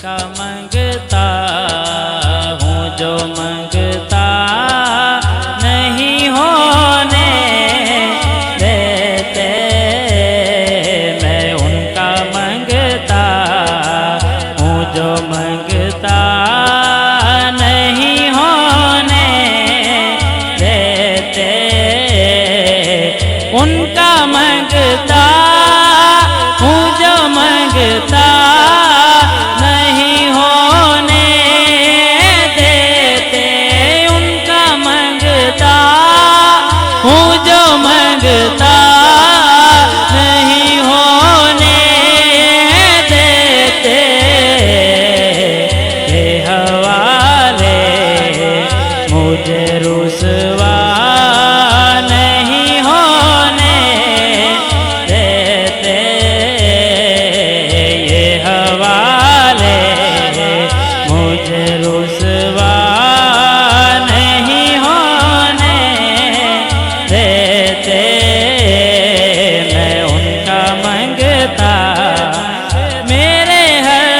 उनका मंगता हूँ जो मंगता नहीं होने देते। मैं उनका मंगता हूँ जो मंगता नहीं होने देते। उनका मंगता हूँ जो मंगता नहीं होने देते। उनका मंगता हूँ जो मंगता नहीं होने देते। ये हवाले मुझे रुसवा नहीं होने देते। ये हवाले मुझे रुसवा नहीं होने देते। मैं उनका मंगता मेरे हर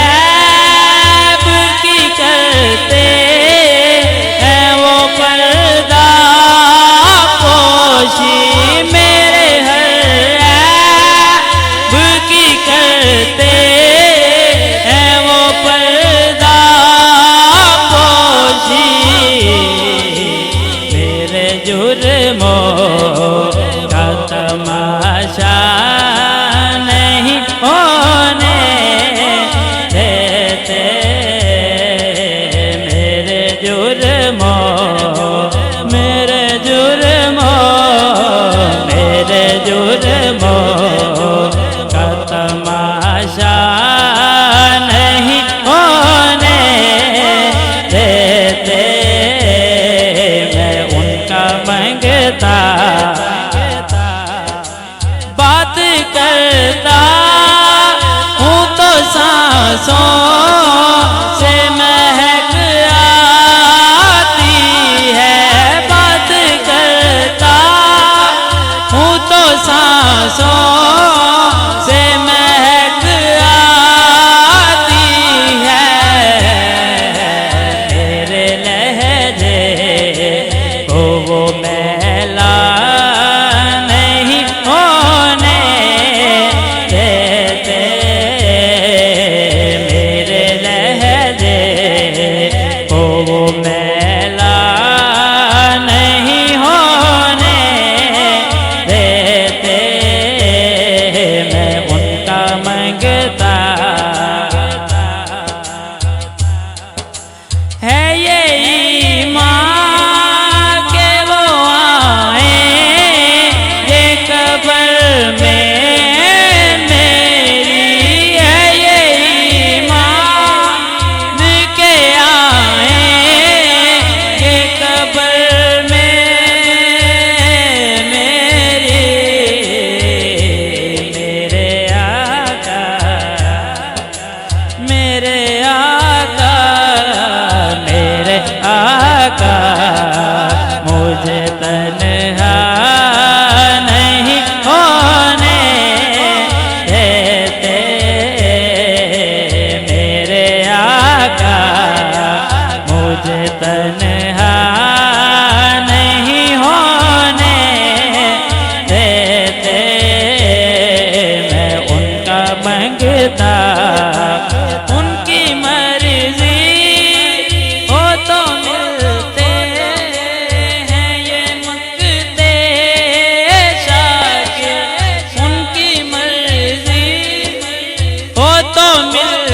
ऐब की करते हैं वो पर्दा पोशी। मेरे हर ऐब की करते हैं वो पर्दा पोशी। मेरे जुर्मों का तमाशा नहीं होने देते। मेरे जुर्मों मेरे जुर्मों मेरे जुर्मों का तमाशा नहीं होने देते। मैं उनका मंगता बात करता हूँ तो सांसों से महक आती है। बात करता हूँ तो सांसों से महक आती है। मेरे लहजे को वो मैला नहीं होने देते। मेरे लहजे को वो मैला नहीं होने देते। मैं उनका मंगता है ये ईमान के वो आए ये कब्र में मेरी है। ये ईमान के आए ये कब्र में मेरी। मेरे आका मेरे आका मेरे आका मुझे तन्हा नहीं होने देते। मेरे आका मुझे तन्हा नहीं होने देते। मैं उनका मंगता उनकी मर्जी हो तो मिलते हैं ये मंगते शाकिर। उनकी मर्जी हो तो मिलते